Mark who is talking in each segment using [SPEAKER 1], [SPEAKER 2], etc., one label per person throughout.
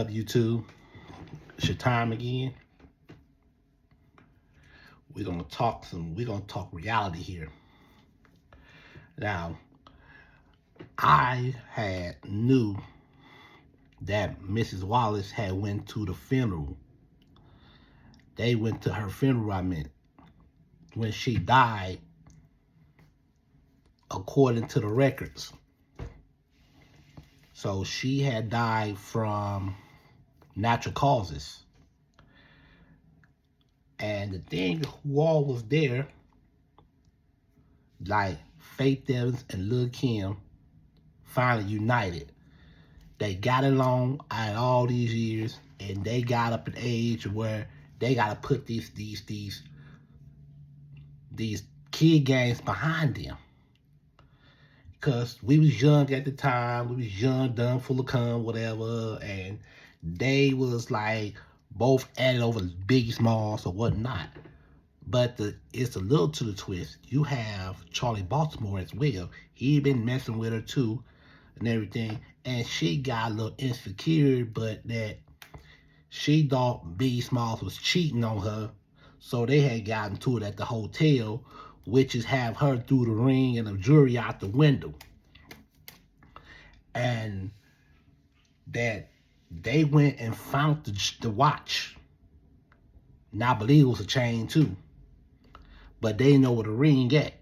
[SPEAKER 1] YouTube, it's your time again. We're gonna talk reality here. Now, I had knew that Mrs. Wallace had went to the funeral. They went to her funeral, I meant, when she died, according to the records. So she had died from natural causes. And the thing who all was there, like Faith Evans and Lil Kim, finally united. They got along at all these years, and they got up an age where they gotta put these kid games behind them. Cause we was young at the time, we was young, dumb, full of cum, whatever, and they was like both at it over Biggie Smalls or whatnot. But it's a little to the twist. You have Charlie Baltimore as well. He been messing with her too and everything. And she got a little insecure, but that she thought Biggie Smalls was cheating on her. So they had gotten to it at the hotel, which is have her through the ring and the jury out the window. And that they went and found the watch. Now I believe it was a chain too. But they know where the ring at.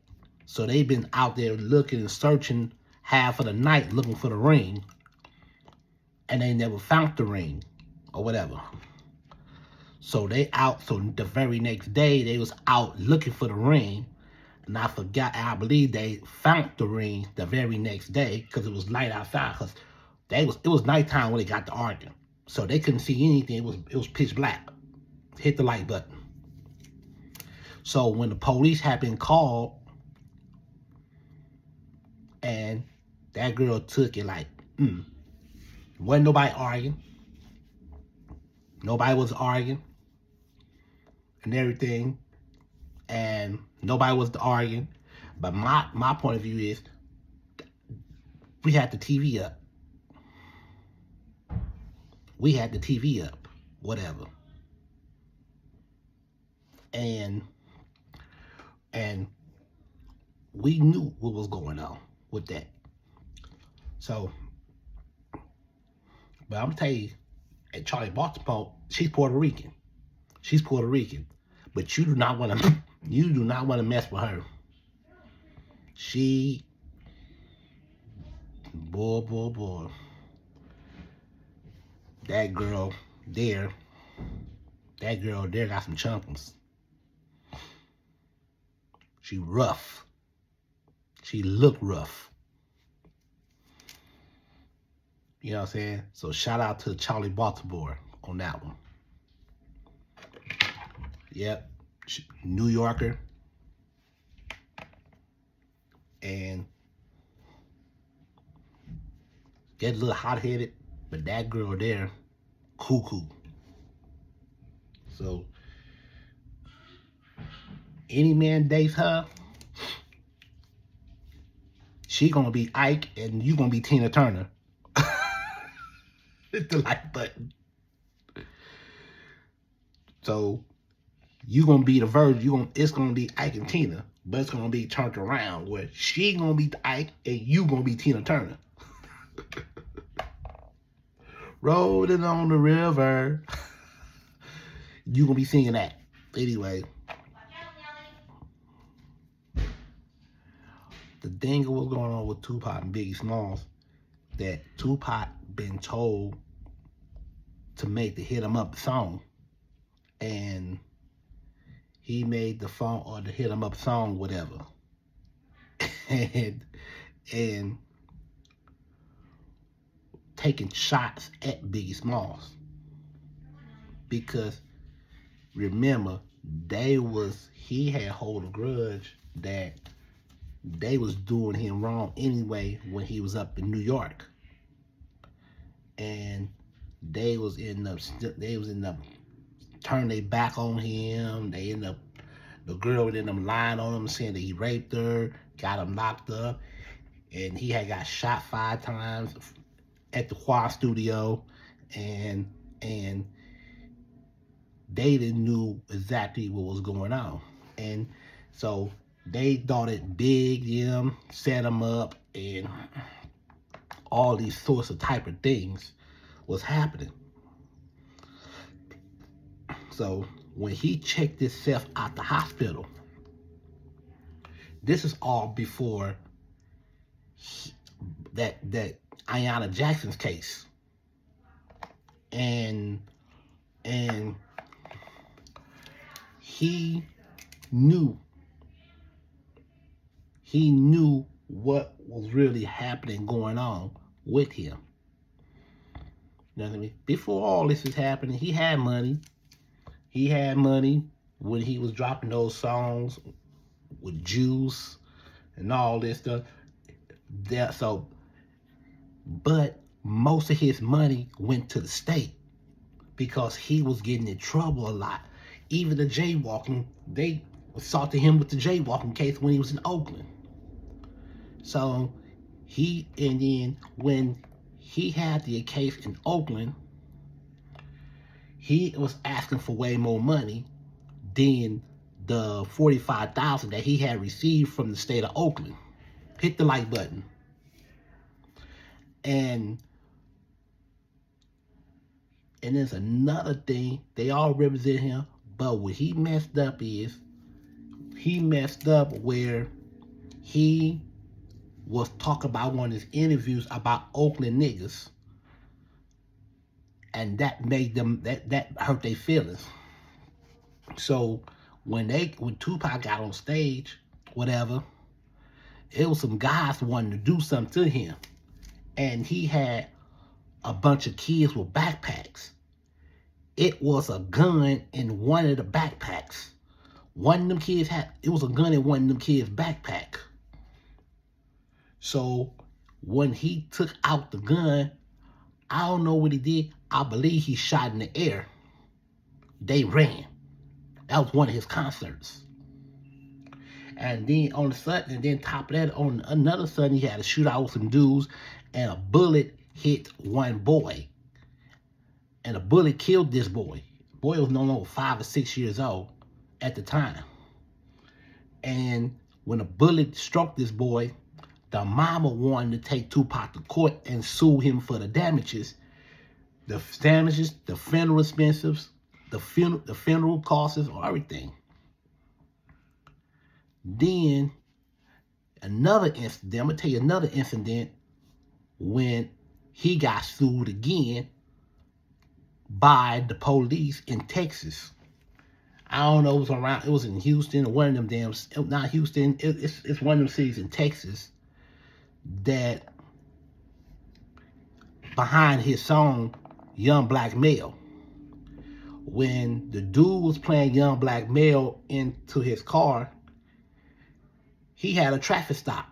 [SPEAKER 1] So they've been out there looking and searching half of the night looking for the ring. And they never found the ring or whatever. So the very next day they was out looking for the ring. And I believe they found the ring the very next day because it was light outside. Because it was nighttime when they got to arguing. So they couldn't see anything. It was pitch black. Hit the light button. So when the police had been called, and that girl took it like, wasn't nobody arguing. Nobody was arguing and everything. And nobody was arguing. But my point of view is, we had the TV up. We had the TV up, whatever. And we knew what was going on with that. So, but I'm gonna tell you, at Charlie Baltimore, she's Puerto Rican. She's Puerto Rican. But you do not want to mess with her. She, boy. That girl there got some chunkums. She rough. She look rough. You know what I'm saying? So shout out to Charlie Baltimore on that one. Yep. New Yorker. And get a little hot-headed, but that girl there, cuckoo. So any man dates her, she gonna be Ike and you gonna be Tina Turner. Hit the like button. So you gonna be the virgin. It's gonna be Ike and Tina, but it's gonna be turned around where she gonna be Ike and you gonna be Tina Turner. Rolling on the river. You gonna be singing that. Anyway. The thing of what's going on with Tupac and Biggie Smalls, that Tupac been told to make the Hit 'Em Up song. And he made the phone or the Hit 'Em Up song, whatever. and taking shots at Biggie Smalls. Because remember, he had hold a grudge that they was doing him wrong anyway when he was up in New York. And they was in up turning their back on him. The girl ended up lying on him, saying that he raped her, got him locked up, and he had got shot 5 times at the Quad Studio. and and they didn't knew exactly what was going on, and so they thought it big them, set them up, and all these sorts of type of things was happening. So when he checked himself out the hospital, this is all before that Ayanna Jackson's case, and and he knew what was really happening, going on with him. You know what I mean? Before all this was happening, he had money. He had money when he was dropping those songs with Juice and all this stuff. So, but most of his money went to the state because he was getting in trouble a lot. Even the jaywalking, they sought to him with the jaywalking case when he was in Oakland. So and then when he had the case in Oakland, he was asking for way more money than the $45,000 that he had received from the state of Oakland. Hit the like button. And there's another thing, they all represent him, but what he messed up is, he messed up where he was talking about one of his interviews about Oakland niggas, and that made them, that hurt their feelings. So when Tupac got on stage, whatever, it was some guys wanting to do something to him, and he had a bunch of kids with backpacks. It was a gun in one of the backpacks. One of them kids it was a gun in one of them kids' backpack. So when he took out the gun, I don't know what he did. I believe he shot in the air. They ran. That was one of his concerts. And then on the sudden, and then top of that, on another sudden, he had a shootout with some dudes, and a bullet hit one boy. And a bullet killed this boy. The boy was no longer 5 or 6 years old at the time. And when a bullet struck this boy, the mama wanted to take Tupac to court and sue him for the damages. The damages, the funeral expenses, the funeral costs, or everything. Then another incident, I'm gonna tell you another incident when he got sued again by the police in Texas. I don't know, it was in Houston or one of them not Houston, it's one of them cities in Texas that behind his song, Young Black Male. When the dude was playing Young Black Male into his car, he had a traffic stop,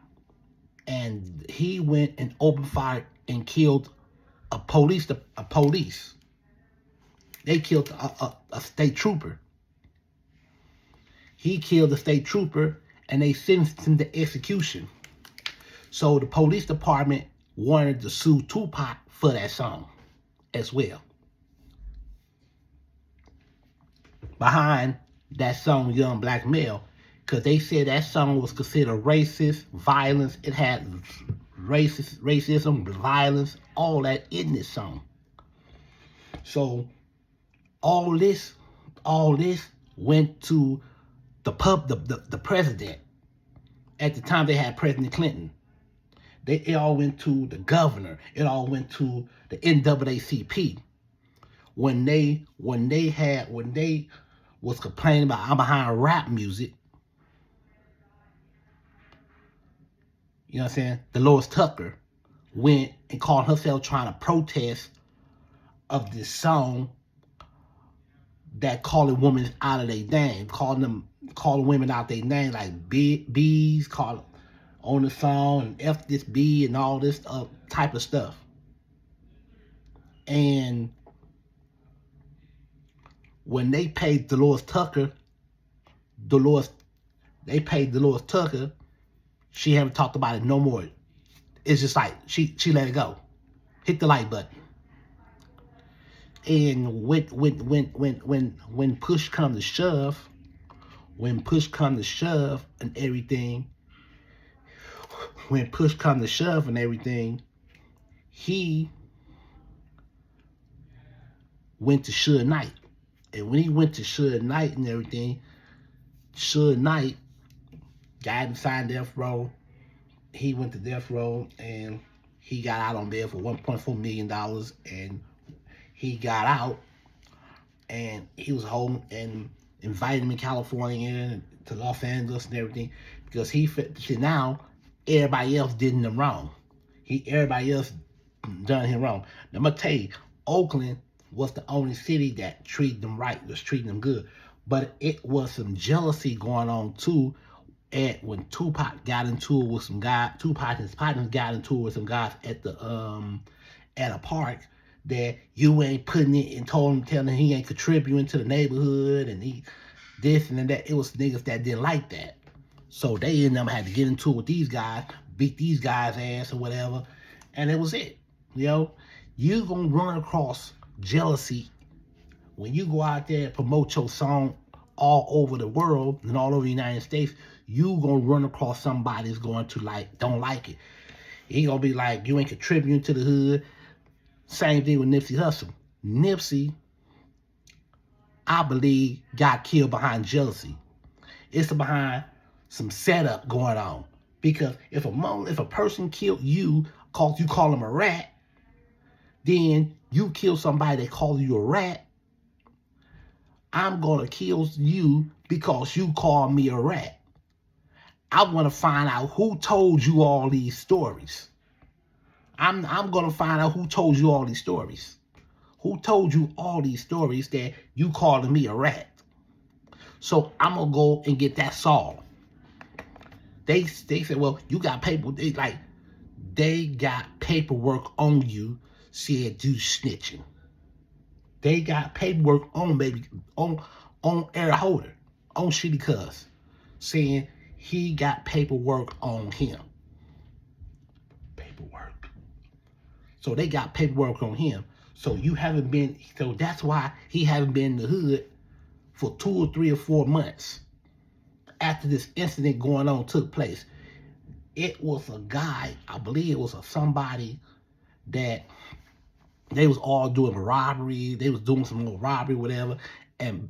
[SPEAKER 1] and he went and opened fire and killed a police. They killed a state trooper. He killed a state trooper, and they sentenced him to execution. So the police department wanted to sue Tupac for that song as well. Behind that song, Young Black Male, because they said that song was considered racist, violence. It had racism, violence, all that in this song. So all this went to the president. At the time, they had President Clinton. It all went to the governor. It all went to the NAACP. When they was complaining about I'm behind rap music, you know what I'm saying? Dolores Tucker went and called herself trying to protest of this song that calling women out of their name, calling women out their name, like bees, call on the song and F this B and all this type of stuff. And when they paid Dolores Tucker, she haven't talked about it no more. It's just like she let it go. Hit the like button. And when push come to shove, and everything, he went to Suge Knight. And when he went to Suge Knight and everything, Suge Knight got him signed death row. He went to death row and he got out on bail for $1.4 million. And he got out and he was home and invited him in California to Los Angeles and everything because now everybody else did him wrong. Everybody else done him wrong. Now, I'm going to tell you, Oakland was the only city that treated them right, was treating them good. But it was some jealousy going on too when Tupac got into it with some guy. Tupac and his partners got into it with some guys at a park that you ain't putting it and telling him he ain't contributing to the neighborhood and he this and that. It was niggas that didn't like that. So they and them had to get into it with these guys, beat these guys' ass or whatever. And it was it. You gonna run across jealousy when you go out there and promote your song all over the world and all over the United States. You gonna run across somebody that's going to don't like it. He gonna be like, you ain't contributing to the hood. Same thing with Nipsey Hussle. Nipsey, I believe, got killed behind jealousy. It's behind some setup going on. Because if a person killed you, you call him a rat, then you kill somebody that calls you a rat, I'm gonna kill you because you call me a rat. I want to find out who told you all these stories. I'm gonna find out who told you all these stories. Who told you all these stories that you calling me a rat? So I'm gonna go and get that solved. They said, well, you got paper. They got paperwork on you. Said you snitching. They got paperwork on Eric Holder, on Shitty Cuz, saying he got paperwork on him. Paperwork. So they got paperwork on him. So that's why he haven't been in the hood for 2 or 3 or 4 months after this incident going on took place. It was a guy, I believe it was somebody that they was all doing a robbery. They was doing some more robbery, whatever. And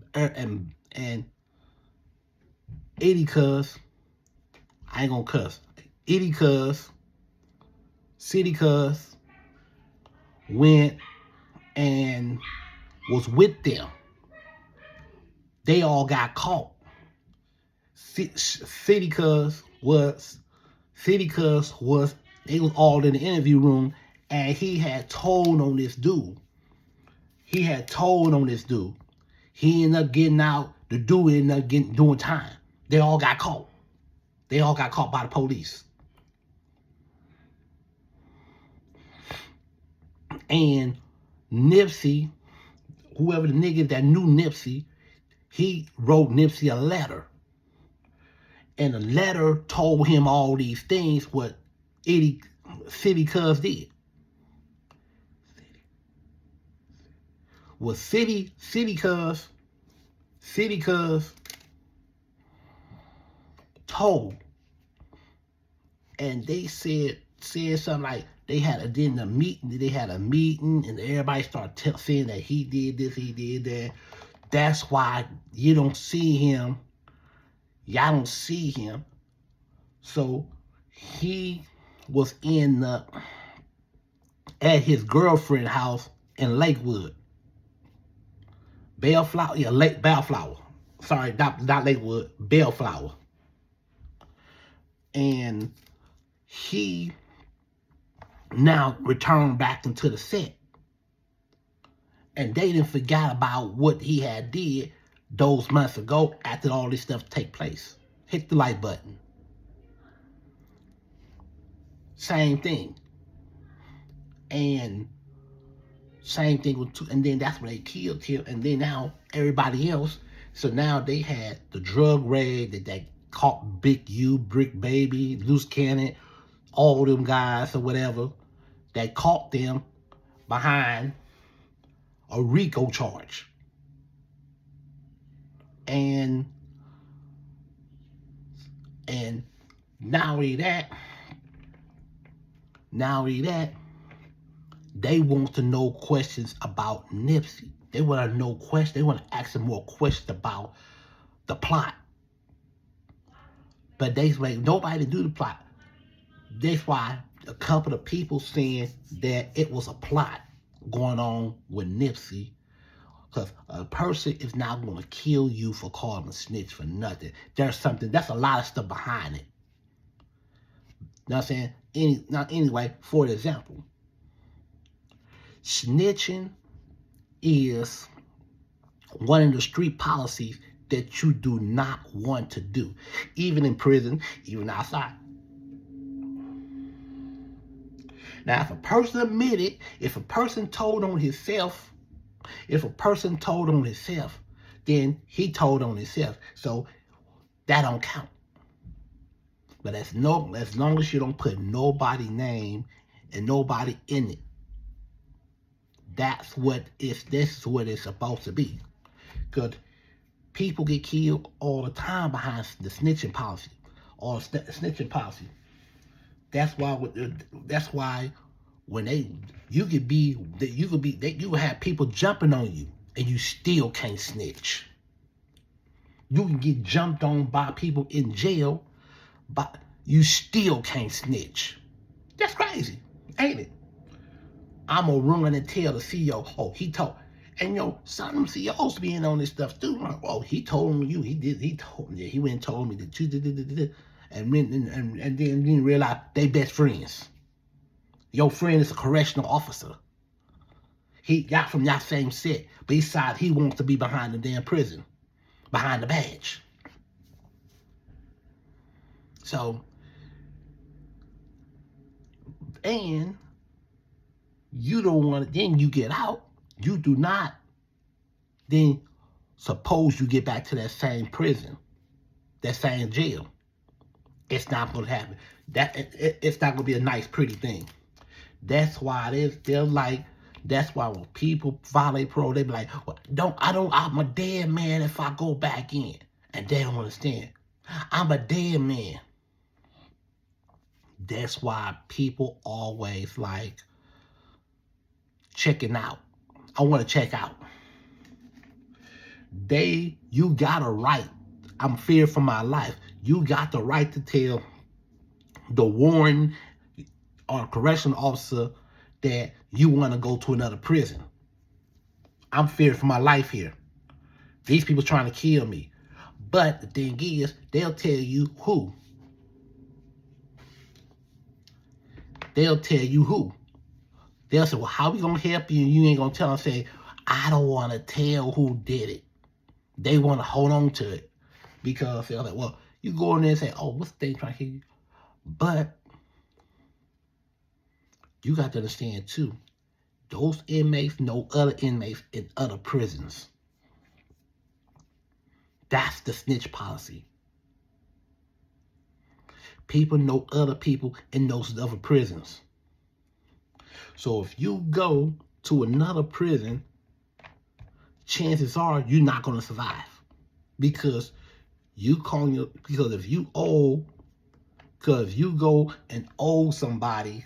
[SPEAKER 1] Eddie Cuz, I ain't gonna cuss. Eddie Cuz, City Cuz went and was with them. They all got caught. City Cuz was, they was all in the interview room and he had told on this dude. He ended up getting out. The dude ended up doing time. They all got caught. They all got caught by the police. And Nipsey, whoever the nigga that knew Nipsey, he wrote Nipsey a letter. And the letter told him all these things what City Cuz did. Was City Cuz told, and they said something like they had a meeting, and everybody started saying that he did this, he did that. That's why you don't see him. Y'all don't see him. So he was at his girlfriend's house in Lakewood. Bellflower. Sorry, not Lakewood, Bellflower. And he now returned back into the set. And they didn't forget about what he had did those months ago after all this stuff take place. Hit the like button. Same thing. And same thing with, and then that's when they killed him. And then now everybody else. So now they had the drug raid that they caught Big U, Brick Baby, Loose Cannon, all them guys or whatever. They caught them behind a RICO charge. And not only that, they want to know questions about Nipsey. They want to know questions. They want to ask him more questions about the plot. But they like nobody do the plot. That's why a couple of people saying that it was a plot going on with Nipsey. Because a person is not going to kill you for calling a snitch for nothing. There's something, that's a lot of stuff behind it. You know what I'm saying? Anyway, for example, snitching is one of the street policies that you do not want to do. Even in prison, even outside. Now, if a person admitted, if a person told on himself, then he told on himself. So that don't count. But as long as you don't put nobody's name and nobody in it, this is what it's supposed to be. Because people get killed all the time behind the snitching policy. Or snitching policy. That's why when you could have people jumping on you and you still can't snitch. You can get jumped on by people in jail, but you still can't snitch. That's crazy, ain't it? I'm gonna run and tell the CEO, oh, he told. And some of them CEOs being on this stuff too. Like, oh, he told you, he told me, he went and told me that you did. And then didn't realize they best friends. Your friend is a correctional officer. He got from that same set, but he wants to be behind the damn prison, behind the badge. So, and you don't want to, then you get out, you do not, then suppose you get back to that same prison, that same jail. It's not going to happen. It's not going to be a nice, pretty thing. That's why that's why when people violate parole, they be like, well, I'm a dead man if I go back in. And they don't understand. I'm a dead man. That's why people always like checking out. I want to check out. You got a right. I'm feared for my life. You got the right to tell the warden or correctional officer that you want to go to another prison. I'm feared for my life here. These people trying to kill me. But the thing is, they'll tell you who. They'll say, well, how we going to help you? And you ain't going to tell them, say, I don't want to tell who did it. They want to hold on to it. Because they're like, well, you go in there and say, oh, what's the thing trying to kill you? But you got to understand, too, those inmates know other inmates in other prisons. That's the snitch policy. People know other people in those other prisons. So if you go to another prison, chances are you're not going to survive. Because if you go and owe somebody,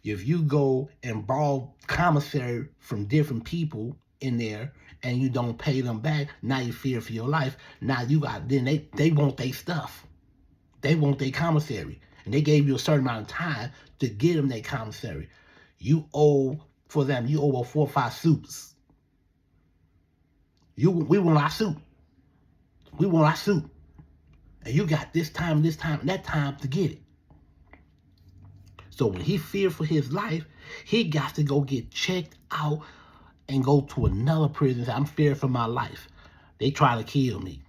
[SPEAKER 1] if you go and borrow commissary from different people in there and you don't pay them back, now you fear for your life. Now they want their stuff. They want their commissary. And they gave you a certain amount of time to get them their commissary. You owe 4 or 5 suits. We want our suit. We want our suit. And you got this time, and that time to get it. So when he feared for his life, he got to go get checked out and go to another prison and say, I'm feared for my life. They try to kill me.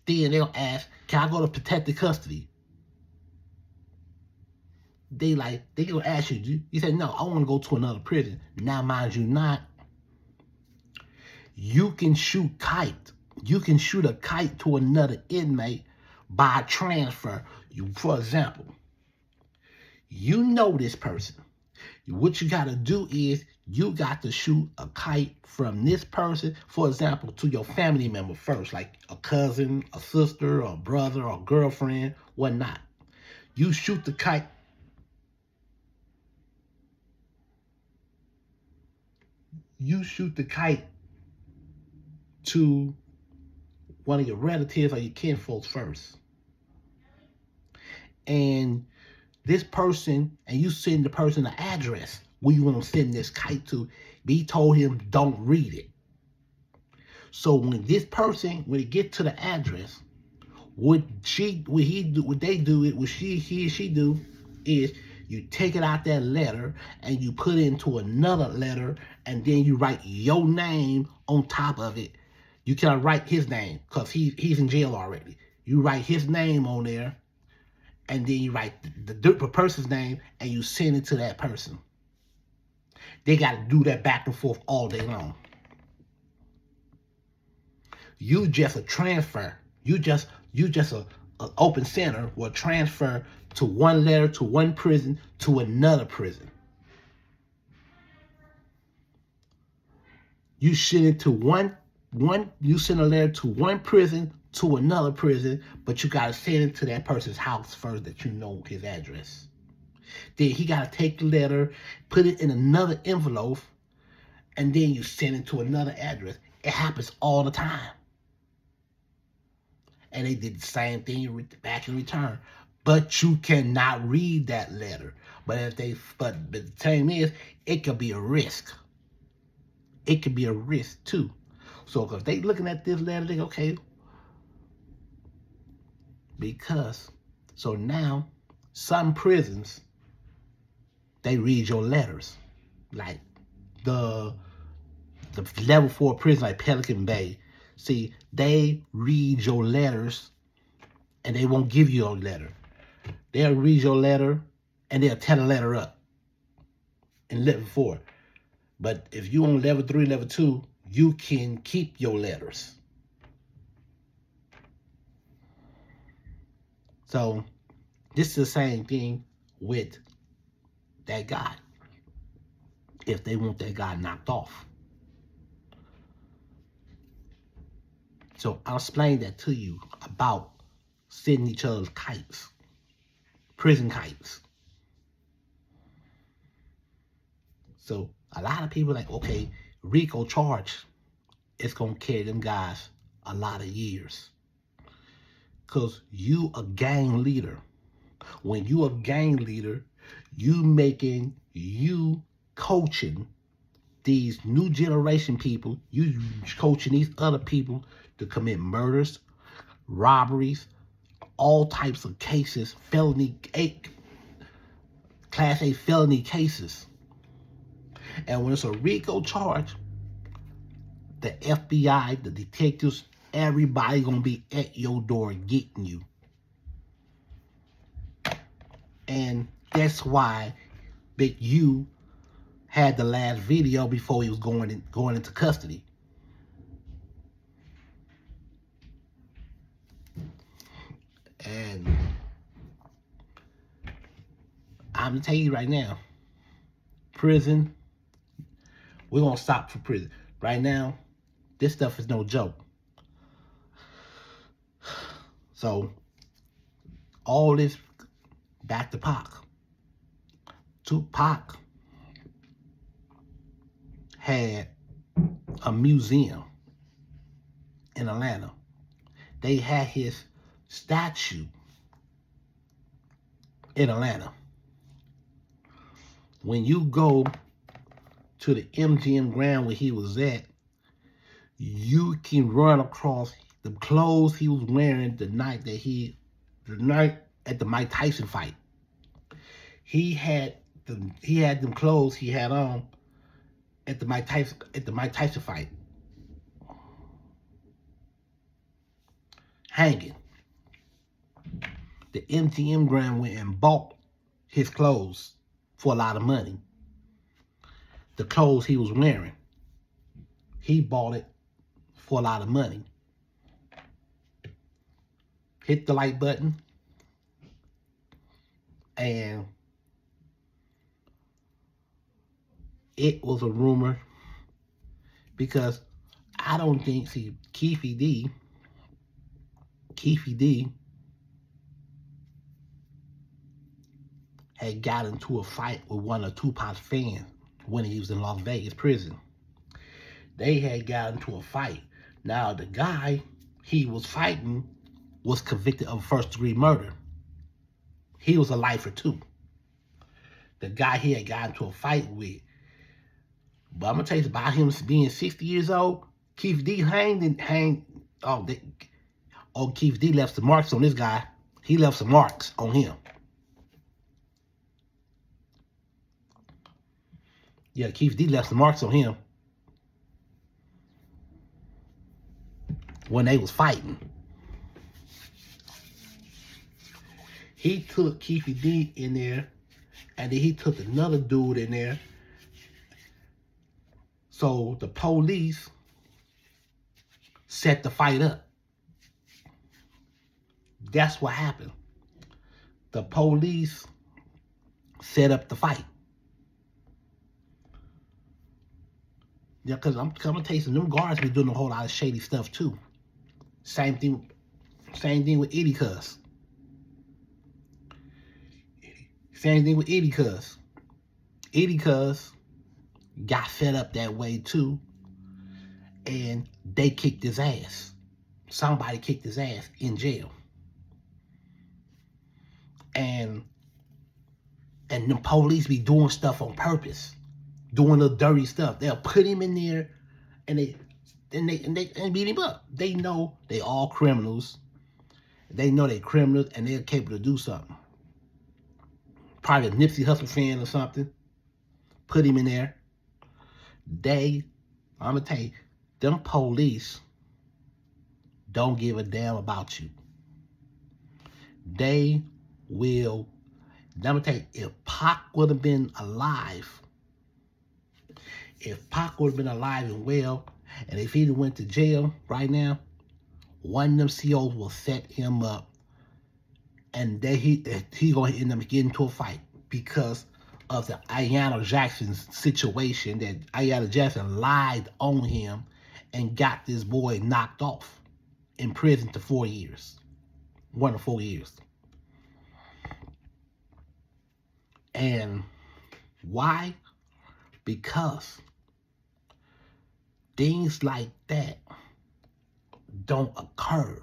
[SPEAKER 1] Then they'll ask, can I go to protected custody? They gonna ask you, you say, no, I want to go to another prison. Now, mind you not, you can shoot a kite to another inmate by transfer. For example, you know this person. What you got to do is you got to shoot a kite from this person, for example, to your family member first, like a cousin, a sister, or a brother, or a girlfriend, whatnot. You shoot the kite. You shoot the kite to one of your relatives or your kinfolks first. And this person, and you send the person the address where you want to send this kite to, be told him don't read it. So when this person, when it get to the address, what she do is you take it out that letter and you put it into another letter, and then you write your name on top of it. You cannot write his name because he's in jail already. You write his name on there, and then you write the person's name and you send it to that person. They got to do that back and forth all day long. You just a transfer. You just a open center will transfer to one letter to one prison to another prison. You send it to one you send a letter to one prison to another prison, but you gotta send it to that person's house first that you know his address. Then he gotta take the letter, put it in another envelope, and then you send it to another address. It happens all the time. And they did the same thing back in return. But you cannot read that letter. But the thing is, it could be a risk. It could be a risk too. So if they looking at this letter, they go, okay. Because so now some prisons, they read your letters. Like the level 4 prison like Pelican Bay. See, they read your letters and they won't give you a letter. They'll read your letter and they'll tear the letter up in level 4. But if you on level 3, level 2, you can keep your letters. So this is the same thing with that guy. If they want that guy knocked off. So I'll explain that to you about sending each other's kites. Prison kites. So a lot of people like, okay, RICO charge is going to carry them guys a lot of years. Because you a gang leader. When you a gang leader, you coaching these new generation people, you coaching these other people to commit murders, robberies, all types of cases, Class A felony cases. And when it's a RICO charge, the FBI, the detectives, everybody gonna be at your door getting you. And that's why Big U had the last video before he was going into custody. And I'm gonna tell you right now, prison, we're gonna stop for prison. Right now, this stuff is no joke. So, all this back to Pac. Tupac had a museum in Atlanta. They had his statue in Atlanta. When you go to the MGM ground where he was at, you can run across the clothes he was wearing the night at the Mike Tyson fight. He had them clothes he had on at the Mike Tyson fight. Hanging. The MGM ground went and bought his clothes for a lot of money. The clothes he was wearing, he bought it for a lot of money. Hit the like button and It was a rumor because I don't think, see, Keefe D had got into a fight with one of Tupac's fans when he was in Las Vegas prison. They had got into a fight. Now, the guy he was fighting was convicted of first-degree murder. He was a lifer, too. The guy he had got into a fight with. But I'm going to tell you about him being 60 years old. Keefe D Keefe D left some marks on this guy. He left some marks on him. Yeah, Keefe D left some marks on him when they was fighting. He took Keefe D in there, and then he took another dude in there. So the police set the fight up. That's what happened. The police set up the fight. Yeah, because I'm going to tell you something. Them guards be doing a whole lot of shady stuff, too. Same thing with Eddie Cuz. Same thing with Eddie Cuz. Eddie Cuz got fed up that way, too. And they kicked his ass. Somebody kicked his ass in jail. And the police be doing stuff on purpose, doing the dirty stuff. They'll put him in there, and they beat him up. They know they all criminals. They know they criminals, and they're capable to do something. Probably a Nipsey Hussle fan or something. Put him in there. I'm gonna tell you, them police don't give a damn about you. They will. I'm gonna tell you, if Pac would have been alive, and well, and if he went to jail right now, one of them CEOs will set him up, and then he gonna end up getting into a fight because of the Ayanna Jackson situation. That Ayanna Jackson lied on him and got this boy knocked off in prison to 4 years, 1 to 4 years. And why? Because things like that don't occur.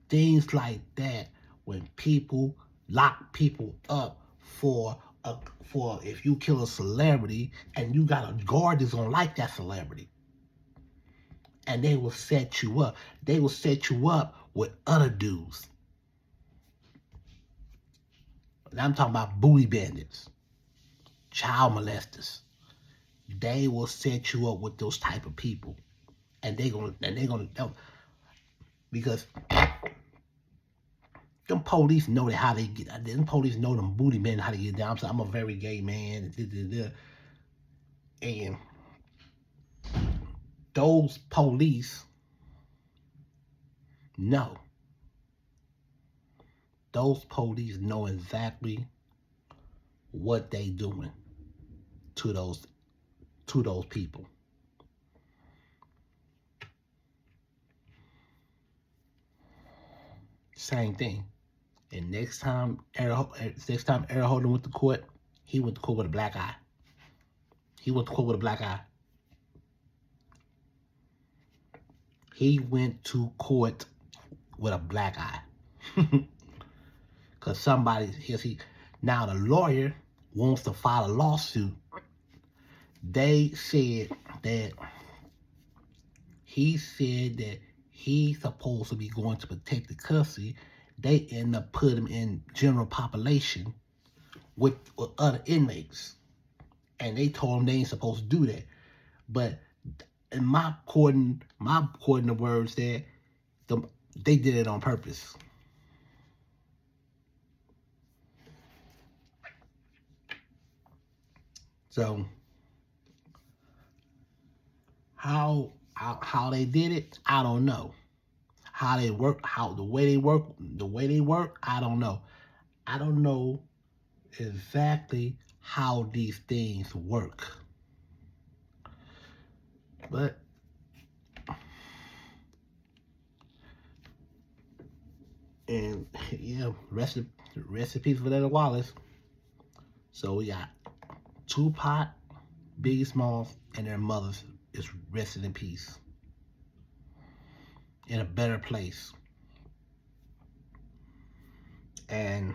[SPEAKER 1] Things like that, when people lock people up for if you kill a celebrity and you got a guard that's gonna like that celebrity, and they will set you up. They will set you up with other dudes. And I'm talking about booty bandits, child molesters. They will set you up with those type of people, and they're gonna because them police know how they get. Them police know them booty men how to get down. So I'm a very gay man, and those police know. Those police know exactly what they doing to those people. Same thing. And next time Eric Holder went to court, he went to court with a black eye. He went to court with a black eye. He went to court with a black eye. Because now the lawyer wants to file a lawsuit. They said that he's supposed to be going to protect the custody. They end up putting him in general population with other inmates. And they told him they ain't supposed to do that. But in my according to words, that they did it on purpose. So how they did it, I don't know. How they work, the way they work, I don't know. I don't know exactly how these things work. But and yeah, rest in peace, Vanetta Wallace. So we got Tupac, Biggie Smalls, and their mothers is resting in peace, in a better place. And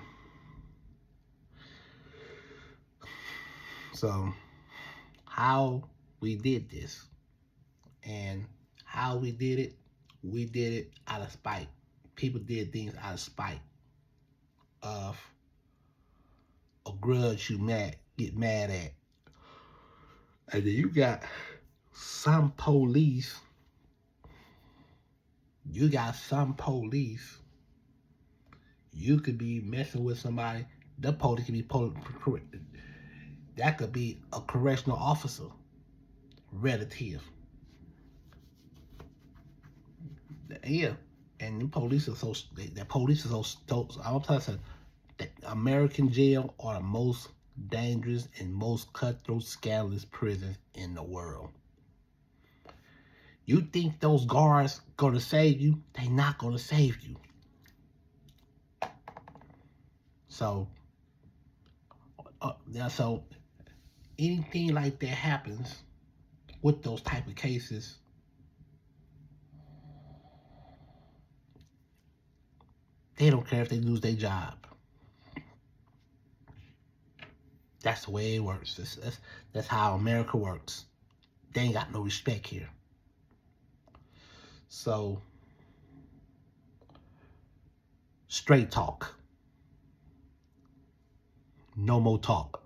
[SPEAKER 1] so, how we did this, and how we did it out of spite. People did things out of spite of a grudge get mad at. And then you got some police, you could be messing with somebody, the police could be, that could be a correctional officer, relative. Yeah. And the police are I'm telling you, the American jail are the most dangerous and most cutthroat, scandalous prisons in the world. You think those guards gonna save you? They not gonna save you. So, so anything like that happens with those type of cases, they don't care if they lose their job. That's the way it works. That's how America works. They ain't got no respect here. So, straight talk. No more talk.